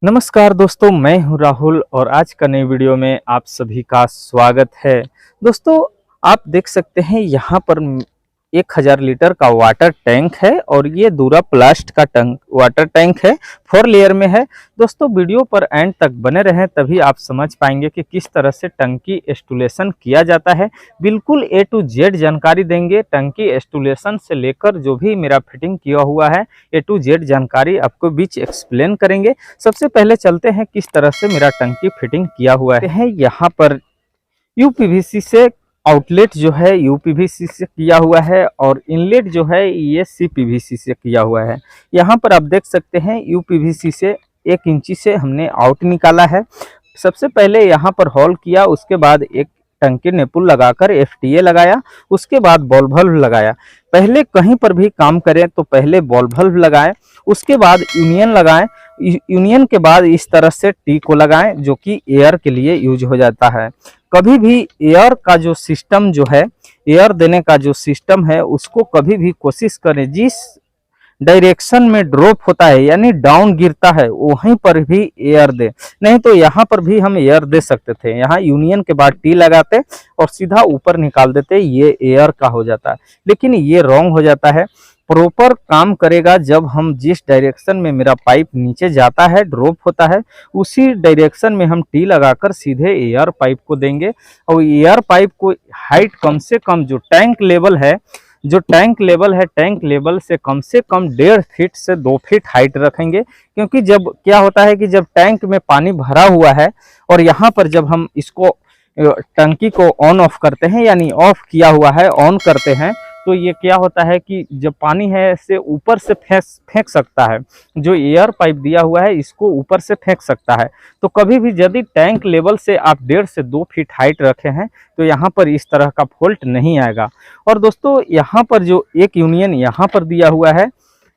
नमस्कार दोस्तों, मैं हूं राहुल और आज का नई वीडियो में आप सभी का स्वागत है। दोस्तों, आप देख सकते हैं यहाँ पर 1000 लीटर का वाटर टैंक है और ये दूराप्लास्ट का वाटर टैंक है, 4 लेयर में है। दोस्तों, वीडियो पर एंड तक बने रहें तभी आप समझ पाएंगे कि किस तरह से टंकी इंस्टॉलेशन किया जाता है। बिल्कुल ए टू जेड जानकारी देंगे, टंकी इंस्टॉलेशन से लेकर जो भी मेरा फिटिंग किया हुआ है ए टू जेड जानकारी आपको बीच एक्सप्लेन करेंगे। सबसे पहले चलते हैं किस तरह से मेरा टंकी फिटिंग किया हुआ है। यहाँ पर यूपीवीसी से आउटलेट जो है यूपीवीसी से किया हुआ है और इनलेट जो है ये सीपीवीसी से किया हुआ है। यहाँ पर आप देख सकते हैं यूपीवीसी से 1 इंची से हमने आउट निकाला है। सबसे पहले यहाँ पर होल किया, उसके बाद एक टंकी नेपुल लगाकर एफटीए लगाया, उसके बाद बॉल वाल्व लगाया। पहले कहीं पर भी काम करें तो पहले बॉल वाल्व लगाएं, उसके बाद यूनियन लगाएं। यूनियन के बाद इस तरह से टी को लगाएं जो कि एयर के लिए यूज हो जाता है। कभी भी एयर का जो सिस्टम जो है, एयर देने का जो सिस्टम है उसको कभी भी कोशिश करें जिस डायरेक्शन में ड्रॉप होता है यानी डाउन गिरता है वहीं पर भी एयर दे। नहीं तो यहाँ पर भी हम एयर दे सकते थे, यहाँ यूनियन के बाद टी लगाते और सीधा ऊपर निकाल देते, ये एयर का हो जाता है। लेकिन ये रॉन्ग हो जाता है। प्रॉपर काम करेगा जब हम जिस डायरेक्शन में मेरा पाइप नीचे जाता है, ड्रॉप होता है, उसी डायरेक्शन में हम टी लगाकर सीधे एयर पाइप को देंगे। और एयर पाइप को हाइट कम से कम जो टैंक लेवल है, टैंक लेवल से कम 1.5 फीट से 2 फीट हाइट रखेंगे। क्योंकि जब क्या होता है कि जब टैंक में पानी भरा हुआ है और यहाँ पर जब हम इसको टंकी को ऑन ऑफ करते हैं यानी ऑफ किया हुआ है ऑन करते हैं, तो ये क्या होता है कि जब पानी है से ऊपर से फेंक सकता है, जो एयर पाइप दिया हुआ है इसको ऊपर से फेंक सकता है। तो कभी भी यदि टैंक लेवल से आप 1.5 से 2 फीट हाइट रखे हैं तो यहाँ पर इस तरह का फॉल्ट नहीं आएगा। और दोस्तों, यहाँ पर जो एक यूनियन यहाँ पर दिया हुआ है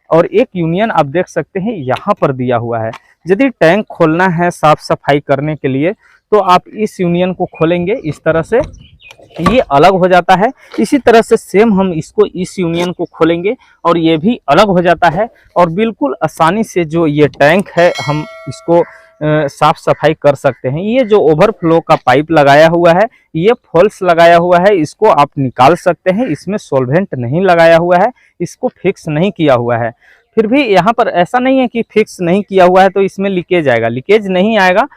और एक यूनियन आप देख सकते हैं यहाँ पर दिया हुआ है। यदि टैंक खोलना है साफ सफाई करने के लिए तो आप इस यूनियन को खोलेंगे, इस तरह से ये अलग हो जाता है। इसी तरह से सेम हम इसको इस यूनियन को खोलेंगे और ये भी अलग हो जाता है। और बिल्कुल आसानी से जो ये टैंक है हम इसको साफ सफाई कर सकते हैं। ये जो ओवरफ्लो का पाइप लगाया हुआ है ये फॉल्स लगाया हुआ है, इसको आप निकाल सकते हैं। इसमें सॉल्वेंट नहीं लगाया हुआ है, इसको फिक्स नहीं किया हुआ है। फिर भी यहाँ पर ऐसा नहीं है कि फिक्स नहीं किया हुआ है तो इसमें लीकेज आएगा, लीकेज नहीं आएगा।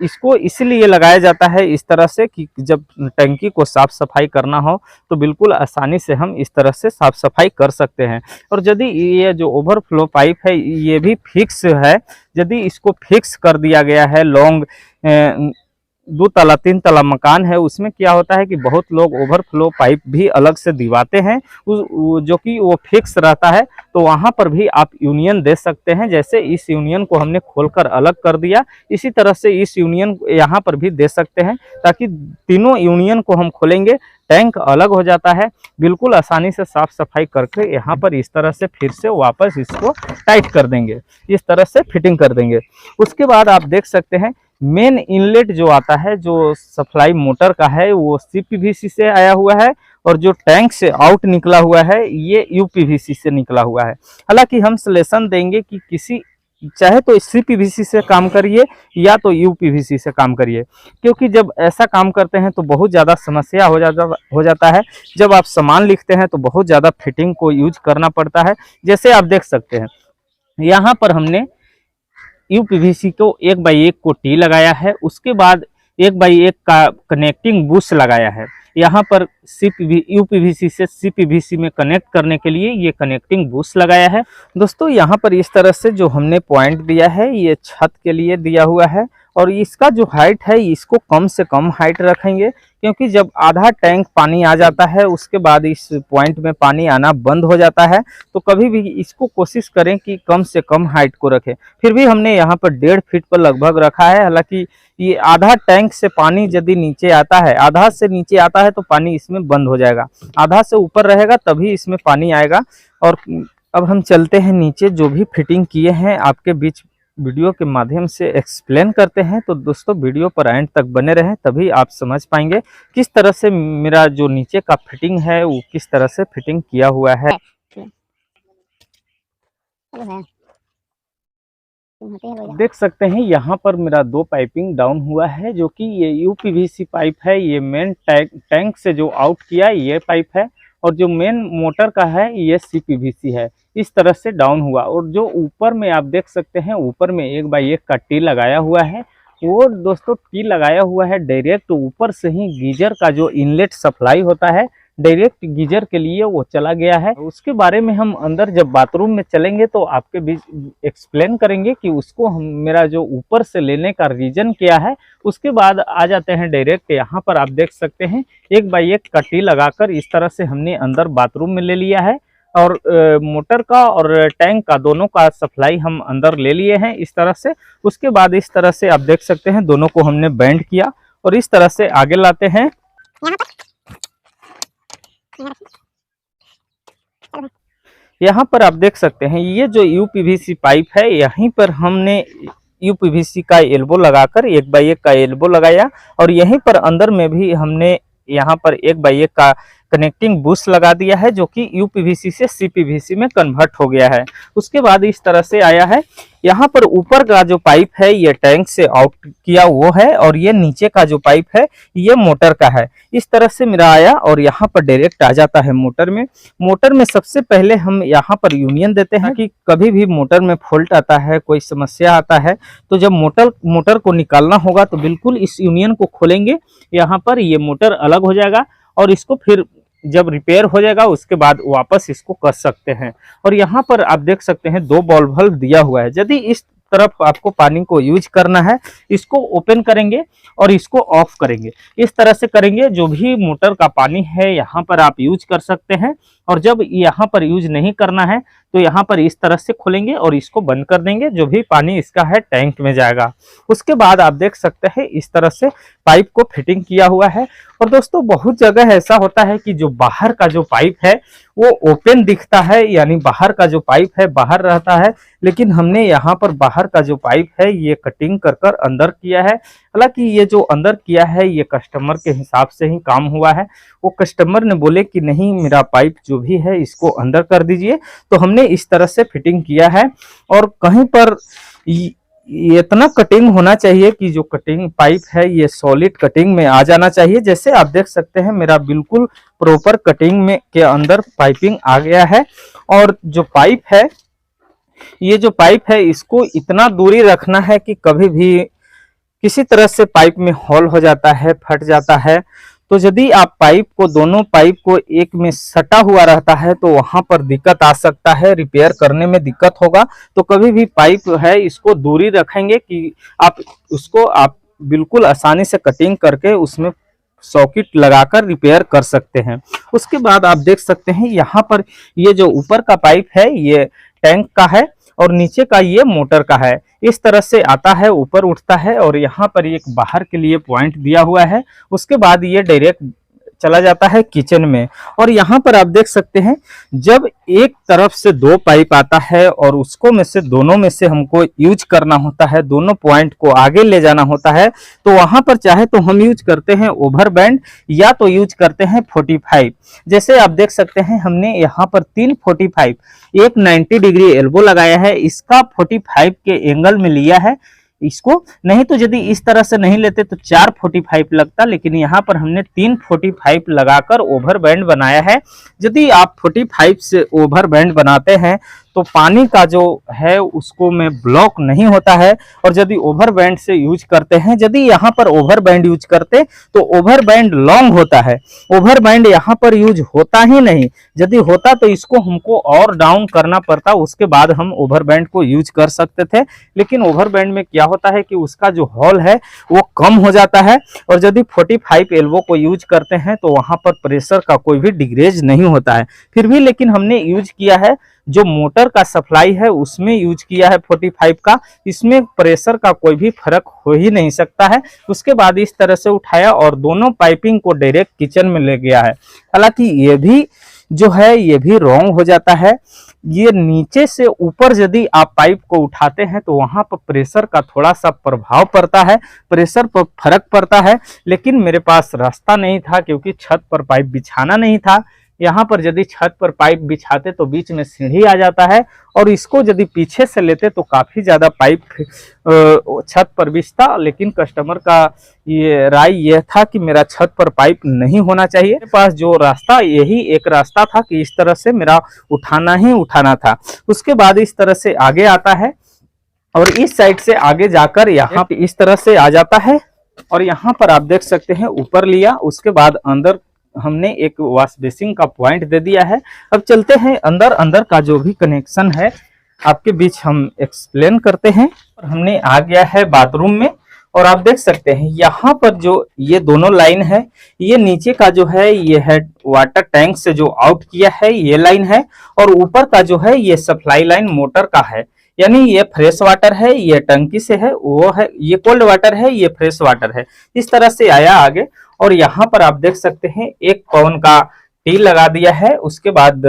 इसको इसलिए लगाया जाता है इस तरह से कि जब टंकी को साफ सफाई करना हो तो बिल्कुल आसानी से हम इस तरह से साफ सफाई कर सकते हैं। और यदि ये जो ओवरफ्लो पाइप है ये भी फिक्स है, यदि इसको फिक्स कर दिया गया है, लॉन्ग 2 तला 3 तला मकान है उसमें क्या होता है कि बहुत लोग ओवरफ्लो पाइप भी अलग से दिवाते हैं जो कि वो फिक्स रहता है, तो वहां पर भी आप यूनियन दे सकते हैं। जैसे इस यूनियन को हमने खोलकर अलग कर दिया, इसी तरह से इस यूनियन यहाँ पर भी दे सकते हैं ताकि तीनों यूनियन को हम खोलेंगे, टैंक अलग हो जाता है। बिल्कुल आसानी से साफ सफाई करके यहाँ पर इस तरह से फिर से वापस इसको टाइट कर देंगे, इस तरह से फिटिंग कर देंगे। उसके बाद आप देख सकते हैं मेन इनलेट जो आता है जो सप्लाई मोटर का है वो सीपीवीसी से आया हुआ है और जो टैंक से आउट निकला हुआ है ये यूपीवीसी से निकला हुआ है। हालांकि हम सजेशन देंगे कि किसी चाहे तो सीपीवीसी से काम करिए या तो यूपीवीसी से काम करिए, क्योंकि जब ऐसा काम करते हैं तो बहुत ज़्यादा समस्या हो जाता है। जब आप सामान लिखते हैं तो बहुत ज़्यादा फिटिंग को यूज करना पड़ता है। जैसे आप देख सकते हैं यहाँ पर हमने यूपीवीसी को 1x1 को टी लगाया है, उसके बाद 1x1 का कनेक्टिंग बुश लगाया है। यहाँ पर यूपीवीसी से सीपीवीसी में कनेक्ट करने के लिए ये कनेक्टिंग बुश लगाया है। दोस्तों, यहाँ पर इस तरह से जो हमने पॉइंट दिया है ये छत के लिए दिया हुआ है और इसका जो हाइट है इसको कम से कम हाइट रखेंगे, क्योंकि जब आधा टैंक पानी आ जाता है उसके बाद इस पॉइंट में पानी आना बंद हो जाता है। तो कभी भी इसको कोशिश करें कि कम से कम हाइट को रखें। फिर भी हमने यहाँ पर 1.5 फीट पर लगभग रखा है। हालांकि ये आधा टैंक से पानी यदि नीचे आता है, आधा से नीचे आता है तो पानी इसमें बंद हो जाएगा, आधा से ऊपर रहेगा तभी इसमें पानी आएगा। और अब हम चलते हैं नीचे, जो भी फिटिंग किए हैं आपके बीच वीडियो के माध्यम से एक्सप्लेन करते हैं। तो दोस्तों, वीडियो पर एंड तक बने रहें तभी आप समझ पाएंगे किस तरह से मेरा जो नीचे का फिटिंग है वो किस तरह से फिटिंग किया हुआ है। देख सकते हैं यहाँ पर मेरा 2 पाइपिंग डाउन हुआ है, जो कि ये यूपीवीसी पाइप है। ये मेन टैंक से जो आउट किया ये पाइप है, और जो मेन मोटर का है ये सीपीवीसी है। इस तरह से डाउन हुआ। और जो ऊपर में आप देख सकते हैं, ऊपर में 1x1 का टी लगाया हुआ है। वो दोस्तों टी लगाया हुआ है डायरेक्ट ऊपर से ही गीजर का जो इनलेट सप्लाई होता है, डायरेक्ट गीजर के लिए वो चला गया है। उसके बारे में हम अंदर जब बाथरूम में चलेंगे तो आपके बीच एक्सप्लेन करेंगे कि उसको हम मेरा जो ऊपर से लेने का रीजन क्या है। उसके बाद आ जाते हैं डायरेक्ट यहाँ पर। आप देख सकते हैं 1x1 का टी लगाकर इस तरह से हमने अंदर बाथरूम में ले लिया है, और मोटर का और टैंक का दोनों का सप्लाई हम अंदर ले लिए हैं इस तरह से। उसके बाद इस तरह से आप देख सकते हैं दोनों को हमने बेंड किया और इस तरह से आगे लाते हैं। यहाँ पर आप देख सकते हैं ये जो यूपीवीसी पाइप है, यहीं पर हमने यूपीवीसी का एल्बो लगाकर 1x1 का एल्बो लगाया, और यहीं पर अंदर में भी हमने यहाँ पर 1x1 का कनेक्टिंग बुश लगा दिया है, जो कि यूपीवीसी से सीपीवीसी में कन्वर्ट हो गया है। उसके बाद इस तरह से आया है। यहाँ पर ऊपर का जो पाइप है ये टैंक से आउट किया वो है, और ये नीचे का जो पाइप है ये मोटर का है। इस तरह से मेरा आया और यहाँ पर डायरेक्ट आ जाता है मोटर में। मोटर में सबसे पहले हम यहाँ पर यूनियन देते हैं कि कभी भी मोटर में फॉल्ट आता है, कोई समस्या आता है, तो जब मोटर को निकालना होगा तो बिल्कुल इस यूनियन को खोलेंगे। यहाँ पर ये मोटर अलग हो जाएगा, और इसको फिर जब रिपेयर हो जाएगा उसके बाद वापस इसको कस सकते हैं। और यहाँ पर आप देख सकते हैं 2 बॉल बल्ब दिया हुआ है। यदि इस तरफ आपको पानी को यूज करना है, इसको ओपन करेंगे और इसको ऑफ करेंगे। इस तरह से करेंगे, जो भी मोटर का पानी है यहाँ पर आप यूज कर सकते हैं। और जब यहाँ पर यूज नहीं करना है तो यहाँ पर इस तरह से खोलेंगे और इसको बंद कर देंगे, जो भी पानी इसका है टैंक में जाएगा। उसके बाद आप देख सकते हैं इस तरह से पाइप को फिटिंग किया हुआ है। और दोस्तों बहुत जगह ऐसा होता है कि जो बाहर का जो पाइप है वो ओपन दिखता है, यानी बाहर का जो पाइप है बाहर रहता है, लेकिन हमने यहाँ पर बाहर का जो पाइप है ये कटिंग कर कर अंदर किया है। हालांकि ये जो अंदर किया है ये कस्टमर के हिसाब से ही काम हुआ है। वो कस्टमर ने बोले कि नहीं मेरा पाइप जो भी है इसको अंदर कर दीजिए, तो हमने इस तरह से फिटिंग किया है। और कहीं पर इतना कटिंग होना चाहिए कि जो कटिंग पाइप है ये सॉलिड कटिंग में आ जाना चाहिए। जैसे आप देख सकते हैं मेरा बिल्कुल प्रॉपर कटिंग में के अंदर पाइपिंग आ गया है। और जो पाइप है, ये जो पाइप है इसको इतना दूरी रखना है कि कभी भी किसी तरह से पाइप में होल हो जाता है, फट जाता है, तो यदि आप दोनों पाइप को एक में सटा हुआ रहता है तो वहां पर दिक्कत आ सकता है, रिपेयर करने में दिक्कत होगा। तो कभी भी पाइप है इसको दूरी रखेंगे कि आप बिल्कुल आसानी से कटिंग करके उसमें सॉकेट लगाकर रिपेयर कर सकते हैं। उसके बाद आप देख सकते हैं यहाँ पर ये जो ऊपर का पाइप है ये टैंक का है, और नीचे का ये मोटर का है। इस तरह से आता है, ऊपर उठता है, और यहाँ पर एक बाहर के लिए पॉइंट दिया हुआ है। उसके बाद ये डायरेक्ट चला जाता है किचन में। और यहाँ पर आप देख सकते हैं जब एक तरफ से 2 पाइप आता है और उसको दोनों में से हमको यूज करना होता है, दोनों पॉइंट को आगे ले जाना होता है, तो वहां पर चाहे तो हम यूज करते हैं ओवर बैंड या तो यूज करते हैं 45। जैसे आप देख सकते हैं हमने यहाँ पर 3 45, एक 90 डिग्री एल्बो लगाया है, इसका 45 के एंगल में लिया है इसको। नहीं तो यदि इस तरह से नहीं लेते तो 4 45 लगता, लेकिन यहाँ पर हमने 3 45 लगाकर ओवर बैंड बनाया है। यदि आप 45 से ओवर बैंड बनाते हैं तो पानी का जो है उसको में ब्लॉक नहीं होता है। और यदि ओवर बैंड से यूज करते हैं, यदि यहाँ पर ओवर बैंड यूज करते तो ओवर बैंड लॉन्ग होता है, ओवर बैंड यहाँ पर यूज होता ही नहीं। यदि होता तो इसको हमको और डाउन करना पड़ता, उसके बाद हम ओवर बैंड को यूज कर सकते थे। लेकिन ओवर बैंड में क्या होता है कि उसका जो हॉल है वो कम हो जाता है, और यदि 45 एल्बो को यूज करते हैं तो वहां पर प्रेशर का कोई भी डिग्रेज नहीं होता है। फिर भी लेकिन हमने यूज किया है जो मोटर का सप्लाई है उसमें यूज किया है 45 का, इसमें प्रेशर का कोई भी फर्क हो ही नहीं सकता है। उसके बाद इस तरह से उठाया और दोनों पाइपिंग को डायरेक्ट किचन में ले गया है। हालांकि ये भी जो है ये भी रॉन्ग हो जाता है। ये नीचे से ऊपर यदि आप पाइप को उठाते हैं तो वहां पर प्रेशर का थोड़ा सा प्रभाव पड़ता है, प्रेशर पर फर्क पड़ता है। लेकिन मेरे पास रास्ता नहीं था क्योंकि छत पर पाइप बिछाना नहीं था, यहाँ पर यदि छत पर पाइप बिछाते तो बीच में सीढ़ी आ जाता है, और इसको यदि पीछे से लेते तो काफ़ी ज़्यादा पाइप छत पर बिछता। लेकिन कस्टमर का ये राय यह था कि मेरा छत पर पाइप नहीं होना चाहिए। मेरे पास जो रास्ता, यही एक रास्ता था कि इस तरह से मेरा उठाना ही उठाना था। उसके बाद इस तरह से आगे आता है, और इस साइड से आगे जाकर यहाँ पे इस तरह से आ जाता है, और यहाँ पर आप देख सकते हैं ऊपर लिया। उसके बाद अंदर हमने एक वॉश बेसिन का पॉइंट दे दिया है। अब चलते हैं अंदर। अंदर का जो भी कनेक्शन है आपके बीच हम एक्सप्लेन करते हैं। और हमने आ गया है बाथरूम में, और आप देख सकते हैं यहाँ पर जो ये दोनों लाइन है, ये नीचे का जो है ये है वाटर टैंक से जो आउट किया है ये लाइन है, और ऊपर का जो है ये सप्लाई लाइन मोटर का है। यानी ये फ्रेश वाटर है, ये टंकी से है, वो है ये कोल्ड वाटर है, ये फ्रेश वाटर है। इस तरह से आया आगे, और यहाँ पर आप देख सकते हैं एक पवन का टी लगा दिया है। उसके बाद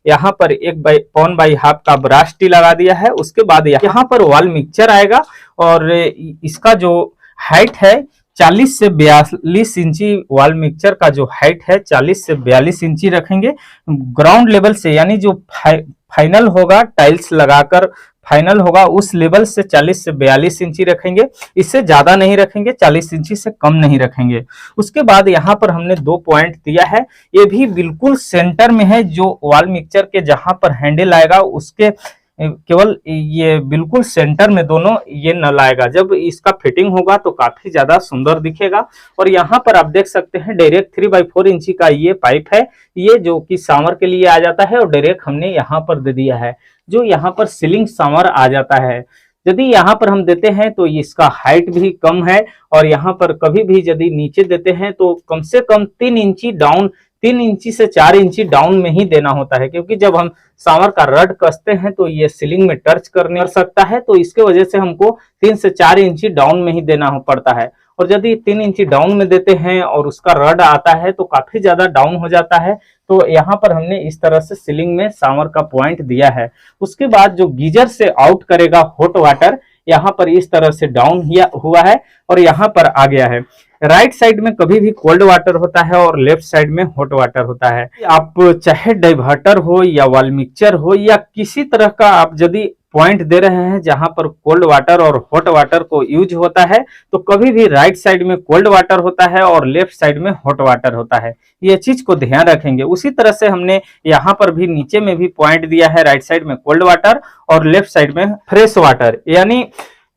यहाँ पर एक पवन बाई हाफ का ब्रास टी लगा दिया है। उसके बाद यहाँ पर वॉल मिक्सचर आएगा, और इसका जो हाइट है 40 से 42 इंची वॉल मिक्सचर का जो हाइट है 40 से 42 इंची रखेंगे ग्राउंड लेवल से। यानी जो फाइनल होगा टाइल्स लगाकर फाइनल होगा उस लेवल से 40 से 42 इंची रखेंगे। इससे ज्यादा नहीं रखेंगे, 40 इंची से कम नहीं रखेंगे। उसके बाद यहाँ पर हमने 2 पॉइंट दिया है, ये भी बिल्कुल सेंटर में है। जो वॉल मिक्सचर के जहां पर हैंडल आएगा उसके केवल ये बिल्कुल सेंटर में दोनों ये नल आएगा। जब इसका फिटिंग होगा तो काफी ज्यादा सुंदर दिखेगा। और यहाँ पर आप देख सकते हैं डायरेक्ट 3x4 इंची का ये पाइप है, ये जो कि सामर के लिए आ जाता है, और डायरेक्ट हमने यहाँ पर दे दिया है जो यहाँ पर सीलिंग सामर आ जाता है। यदि यहाँ पर हम देते हैं तो इसका हाइट भी कम है, और यहाँ पर कभी भी यदि नीचे देते हैं तो कम से कम 3 इंची डाउन, 3 इंची से 4 इंची डाउन में ही देना होता है। क्योंकि जब हम सामर का रड कसते हैं तो ये सीलिंग में टच करने सकता है, तो इसके वजह से हमको 3 से 4 इंची डाउन में ही देना पड़ता है। और यदि 3 इंची डाउन में देते हैं और उसका रड आता है तो काफी ज्यादा डाउन हो जाता है। तो यहाँ पर हमने इस तरह से सीलिंग में सामर का पॉइंट दिया है। उसके बाद जो गीजर से आउट करेगा हॉट वाटर, यहाँ पर इस तरह से डाउन हुआ है, और यहाँ पर आ गया है। राइट साइड में कभी भी कोल्ड वाटर होता है और लेफ्ट साइड में हॉट वाटर होता है। आप चाहे डाइवर्टर हो या वॉल मिक्सचर हो या किसी तरह का आप यदि पॉइंट दे रहे हैं जहां पर कोल्ड वाटर और हॉट वाटर को यूज होता है, तो कभी भी राइट साइड में कोल्ड वाटर होता है और लेफ्ट साइड में हॉट वाटर होता है। ये चीज को ध्यान रखेंगे। उसी तरह से हमने यहाँ पर भी नीचे में भी पॉइंट दिया है, राइट साइड में कोल्ड वाटर और लेफ्ट साइड में फ्रेश वाटर। यानी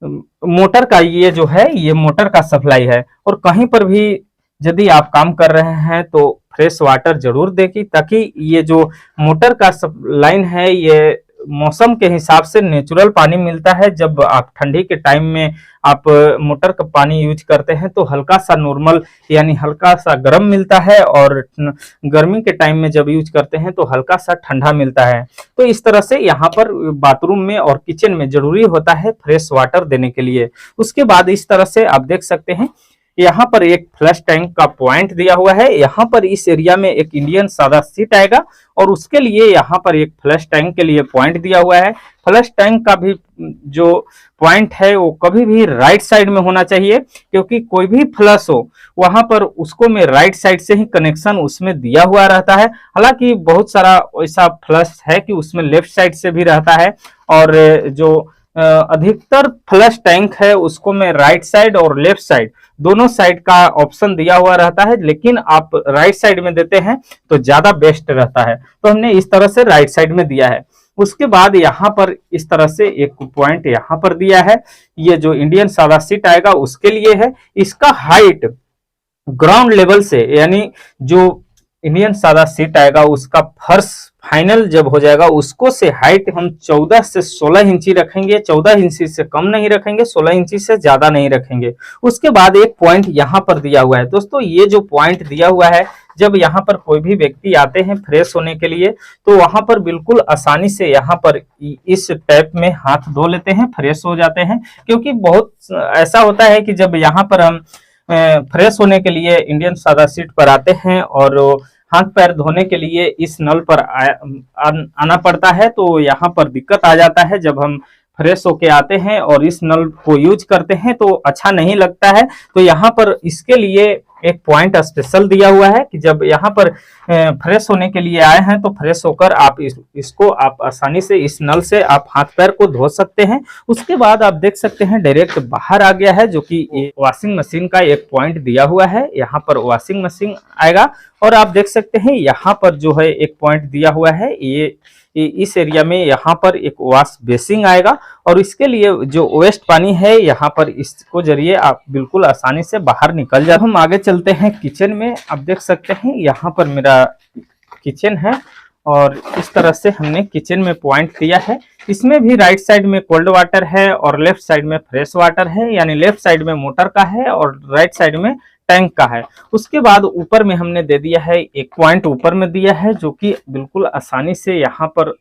मोटर का ये जो है ये मोटर का सप्लाई है। और कहीं पर भी यदि आप काम कर रहे हैं तो फ्रेश वाटर जरूर देखिए, ताकि ये जो मोटर का लाइन है ये मौसम के हिसाब से नेचुरल पानी मिलता है। जब आप ठंडी के टाइम में आप मोटर का पानी यूज करते हैं तो हल्का सा नॉर्मल यानी हल्का सा गर्म मिलता है, और गर्मी के टाइम में जब यूज करते हैं तो हल्का सा ठंडा मिलता है। तो इस तरह से यहाँ पर बाथरूम में और किचन में जरूरी होता है फ्रेश वाटर देने के लिए। उसके बाद इस तरह से आप देख सकते हैं यहाँ पर एक फ्लश टैंक का पॉइंट दिया हुआ है। यहाँ पर इस एरिया में एक इंडियन सादा सीट आएगा, और उसके लिए यहाँ पर एक फ्लश टैंक के लिए पॉइंट दिया हुआ है। फ्लश टैंक का भी जो पॉइंट है वो कभी भी राइट साइड में होना चाहिए, क्योंकि कोई भी फ्लश हो वहां पर उसको में राइट साइड से ही कनेक्शन उसमें दिया हुआ रहता है। हालांकि बहुत सारा ऐसा फ्लश है कि उसमें लेफ्ट साइड से भी रहता है, और जो अधिकतर फ्लश टैंक है उसको में राइट साइड और लेफ्ट साइड दोनों साइड का ऑप्शन दिया हुआ रहता है। लेकिन आप राइट साइड में देते हैं तो ज्यादा बेस्ट रहता है, तो हमने इस तरह से राइट साइड में दिया है। उसके बाद यहाँ पर इस तरह से एक पॉइंट यहाँ पर दिया है, ये जो इंडियन सादा सीट आएगा उसके लिए है। इसका हाइट ग्राउंड लेवल से यानी जो इंडियन सादा सीट आएगा उसका फर्श फाइनल जब हो जाएगा उसको से हाइट हम 14 से 16 इंची रखेंगे। 14 इंची से कम नहीं रखेंगे, 16 इंची से ज्यादा नहीं रखेंगे। उसके बाद एक पॉइंट यहाँ पर दिया हुआ है। दोस्तों ये जो पॉइंट दिया हुआ है, जब यहाँ पर कोई भी व्यक्ति आते हैं फ्रेश होने के लिए तो वहां पर बिल्कुल आसानी से यहाँ पर इस टैप में हाथ धो लेते हैं, फ्रेश हो जाते हैं। क्योंकि बहुत ऐसा होता है कि जब यहाँ पर हम फ्रेश होने के लिए इंडियन सादा सीट पर आते हैं और हाथ पैर धोने के लिए इस नल पर आना पड़ता है, तो यहाँ पर दिक्कत आ जाता है। जब हम फ्रेश होके आते हैं और इस नल को यूज करते हैं तो अच्छा नहीं लगता है। तो यहाँ पर इसके लिए एक पॉइंट स्पेशल दिया हुआ है कि जब यहाँ पर फ्रेश होने के लिए आए हैं तो फ्रेश होकर आप इसको आप आसानी से इस नल से आप हाथ पैर को धो सकते हैं। उसके बाद आप देख सकते हैं डायरेक्ट बाहर आ गया है, जो कि वॉशिंग मशीन का एक पॉइंट दिया हुआ है। यहाँ पर वॉशिंग मशीन आएगा और आप देख सकते हैं यहाँ पर जो है एक पॉइंट दिया हुआ है, ये इस एरिया में यहाँ पर एक वॉश बेसिन आएगा और इसके लिए जो वेस्ट पानी है यहाँ पर इसको जरिए आप बिल्कुल आसानी से बाहर निकल जाए। हम आगे चलते हैं किचन में। आप देख सकते हैं यहाँ पर मेरा किचन है और इस तरह से हमने किचन में पॉइंट दिया है। इसमें भी राइट साइड में कोल्ड वाटर है और लेफ्ट साइड में फ्रेश वाटर है, यानी लेफ्ट साइड में मोटर का है और राइट साइड में टैंक का है। उसके बाद ऊपर में हमने दे दिया है एक पॉइंट ऊपर में दिया है, जो कि बिल्कुल आसानी से यहाँ पर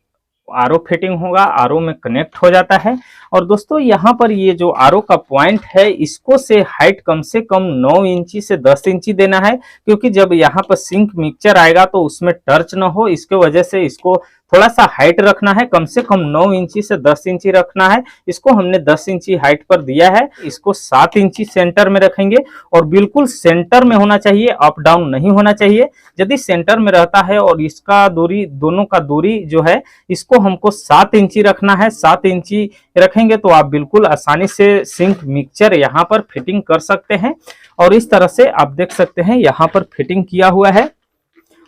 आरओ फिटिंग होगा, आरओ में कनेक्ट हो जाता है। और दोस्तों यहाँ पर ये जो आरओ का पॉइंट है इसको से हाइट कम से कम 9 इंची से 10 इंची देना है, क्योंकि जब यहाँ पर सिंक मिक्सचर आएगा तो उसमें टर्च ना हो, इसके वजह से इसको थोड़ा सा हाइट रखना है, कम से कम 9 इंची से 10 इंची रखना है। इसको हमने 10 इंची हाइट पर दिया है, इसको 7 इंची सेंटर में रखेंगे और बिल्कुल सेंटर में होना चाहिए, अप डाउन नहीं होना चाहिए। यदि सेंटर में रहता है और इसका दूरी, दोनों का दूरी जो है इसको हमको 7 इंची रखना है, 7 इंची रखेंगे तो आप बिल्कुल आसानी से सिंक मिक्सचर यहाँ पर फिटिंग कर सकते हैं। और इस तरह से आप देख सकते हैं यहाँ पर फिटिंग किया हुआ है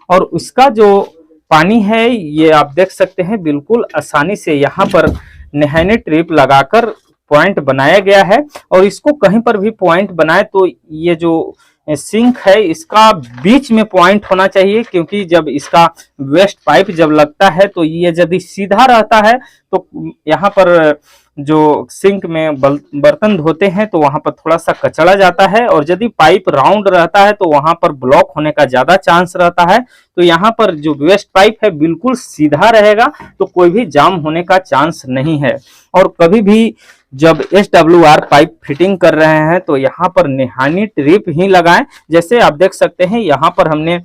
और उसका जो पानी है ये आप देख सकते हैं बिल्कुल आसानी से यहाँ पर नहैनी ट्रिप लगाकर पॉइंट बनाया गया है। और इसको कहीं पर भी पॉइंट बनाए तो ये जो सिंक है इसका बीच में पॉइंट होना चाहिए, क्योंकि जब इसका वेस्ट पाइप जब लगता है तो ये यदि सीधा रहता है तो यहाँ पर जो सिंक में बर्तन धोते हैं तो वहां पर थोड़ा सा कचड़ा जाता है, और यदि पाइप राउंड रहता है तो वहां पर ब्लॉक होने का ज्यादा चांस रहता है। तो यहाँ पर जो वेस्ट पाइप है बिल्कुल सीधा रहेगा तो कोई भी जाम होने का चांस नहीं है। और कभी भी जब SWR पाइप फिटिंग कर रहे हैं तो यहाँ पर नहैनी ट्रिप ही लगाएं। जैसे आप देख सकते हैं यहाँ पर हमने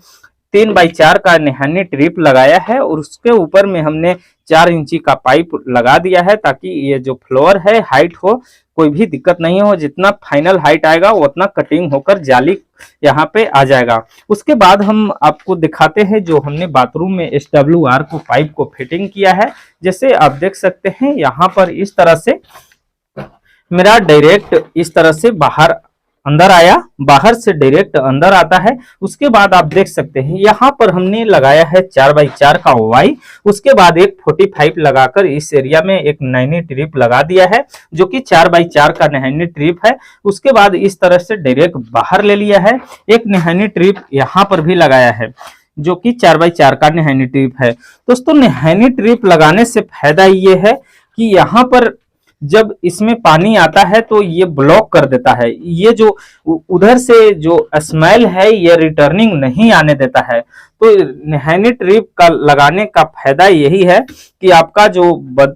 3x4 का नहैनी ट्रिप लगाया है और उसके ऊपर में हमने 4 इंची का पाइप लगा दिया है, ताकि ये जो फ्लोर है हाइट हो, कोई भी दिक्कत नहीं हो। जितना फाइनल हाइट आएगा उतना कटिंग होकर जाली यहाँ पे आ जाएगा। उसके बाद हम आपको दिखाते हैं जो हमने बाथरूम में SWR को पाइप को फिटिंग किया है। जैसे आप देख सकते हैं यहाँ पर इस तरह से मेरा डायरेक्ट इस तरह से बाहर अंदर आया, बाहर से डायरेक्ट अंदर आता है। उसके बाद आप देख सकते हैं यहाँ पर हमने लगाया है 4x4 का वाई। उसके बाद एक 45 लगाकर इस एरिया में एक नहैनी ट्रिप लगा दिया है, जो कि 4x4 का नहैनी ट्रिप है। उसके बाद इस तरह से डायरेक्ट बाहर ले लिया है। एक नहैनी ट्रिप यहाँ पर भी लगाया है जो कि 4x4 का नहैनी ट्रिप है। दोस्तों नहैनी ट्रिप लगाने से फायदा ये है कि यहाँ पर जब इसमें पानी आता है तो ये ब्लॉक कर देता है, ये जो उधर से जो स्मेल है ये रिटर्निंग नहीं आने देता है। तो नहैनी ट्रिप का लगाने का फायदा यही है कि आपका जो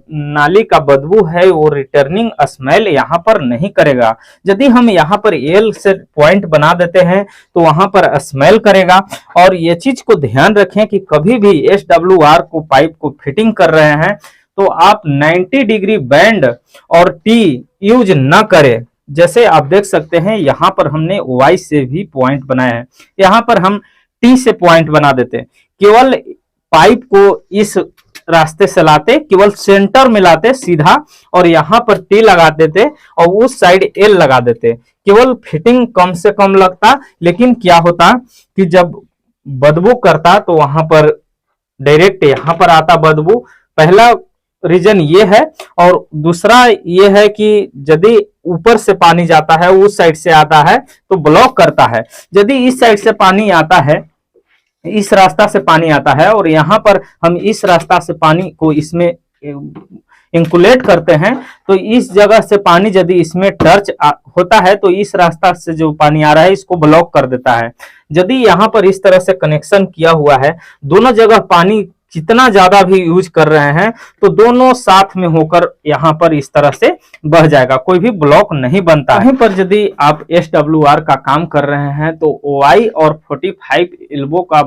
नाली का बदबू है वो रिटर्निंग स्मेल यहाँ पर नहीं करेगा। यदि हम यहाँ पर एल से पॉइंट बना देते हैं तो वहां पर स्मेल करेगा। और ये चीज को ध्यान रखें कि कभी भी SWR को पाइप को फिटिंग कर रहे हैं तो आप 90 डिग्री बैंड और टी यूज न करें। जैसे आप देख सकते हैं यहाँ पर हमने वाई से भी पॉइंट बनाया है, यहाँ पर हम टी से पॉइंट बना देते, केवल पाइप को इस रास्ते से लाते, केवल सेंटर में लाते सीधा और यहाँ पर टी लगा देते और उस साइड एल लगा देते। केवल फिटिंग कम से कम लगता, लेकिन क्या होता कि जब बदबू करता तो वहां पर डायरेक्ट यहाँ पर आता बदबू। पहला रीजन ये है, और दूसरा ये है कि यदि ऊपर से पानी जाता है, उस साइड से आता है तो ब्लॉक करता है। यदि इस साइड से पानी आता है, इस रास्ता से पानी आता है और यहाँ पर हम इस रास्ता से पानी को इसमें इंकुलेट करते हैं, तो इस जगह से पानी यदि इसमें टच होता है तो इस रास्ता से जो पानी आ रहा है इसको ब्लॉक कर देता है। यदि यहाँ पर इस तरह से कनेक्शन किया हुआ है, दोनों जगह पानी जितना ज्यादा भी यूज कर रहे हैं तो दोनों साथ में होकर यहाँ पर इस तरह से बह जाएगा, कोई भी ब्लॉक नहीं बनता है। पर यदि आप SWR का काम कर रहे हैं तो OI और 45 एल्बो का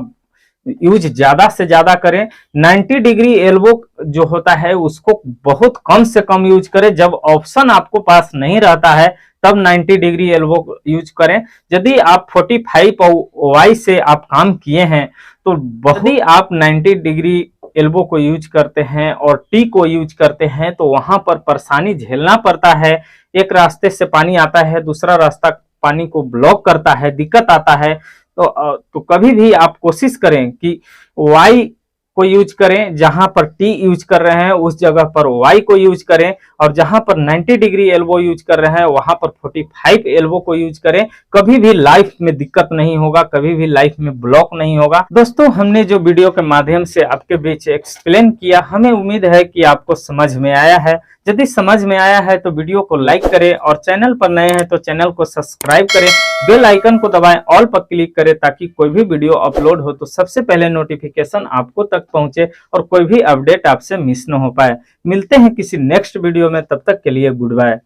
यूज ज्यादा से ज्यादा करें। 90 डिग्री एल्बो जो होता है उसको बहुत कम से कम यूज करें। जब ऑप्शन आपको पास नहीं रहता है तब 90 डिग्री एल्बो यूज करें। यदि आप 45 वाई से आप काम किए हैं तो यदि आप 90 डिग्री एल्बो को यूज करते हैं और टी को यूज करते हैं तो वहां पर परेशानी झेलना पड़ता है। एक रास्ते से पानी आता है, दूसरा रास्ता पानी को ब्लॉक करता है, दिक्कत आता है। तो कभी भी आप कोशिश करें कि वाई को यूज करें, जहां पर टी यूज कर रहे हैं उस जगह पर वाई को यूज करें, और जहां पर 90 डिग्री एल्बो यूज कर रहे हैं वहां पर 45 एल्बो को यूज करें। कभी भी लाइफ में दिक्कत नहीं होगा, कभी भी लाइफ में ब्लॉक नहीं होगा। दोस्तों, हमने जो वीडियो के माध्यम से आपके बीच एक्सप्लेन किया, हमें उम्मीद है कि आपको समझ में आया है। यदि समझ में आया है तो वीडियो को लाइक करें, और चैनल पर नए हैं तो चैनल को सब्सक्राइब करें, बेल आइकन को दबाएं, ऑल पर क्लिक करें, ताकि कोई भी वीडियो अपलोड हो तो सबसे पहले नोटिफिकेशन आपको तक पहुंचे और कोई भी अपडेट आपसे मिस न हो पाए। मिलते हैं किसी नेक्स्ट वीडियो में, तब तक के लिए गुड बाय।